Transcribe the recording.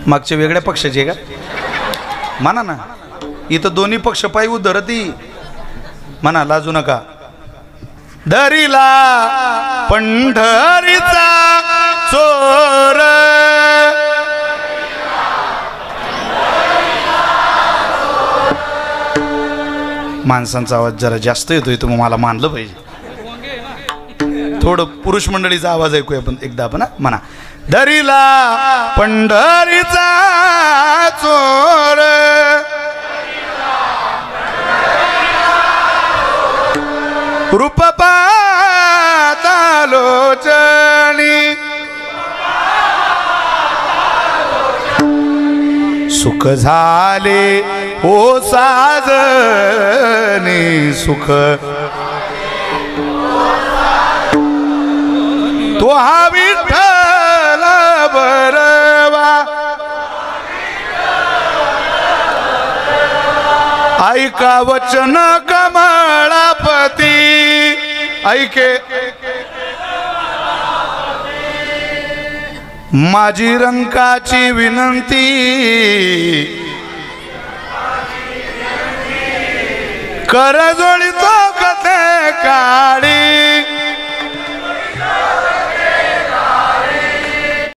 मागच्या वेगळ्या पक्षाचे का म्हणा ना, इथं दोन्ही पक्ष पायी उद्धरती म्हणा, लाजू नका. दरीला पंढरीचा चोर माणसांचा आवाज जरा जास्त येतोय, तुम्ही मला मानलं पाहिजे. थोडं पुरुष मंडळीचा आवाज ऐकूया आपण एकदा. आपण म्हणा, दरीला पंढरीचा चोर रूप पातालोचनी सुख झाले ओ साजनी सुख तो हा विठ्ठल बरवा ऐका वचन कमळापती ऐके माझी रंकाची विनंती कर जोडीतो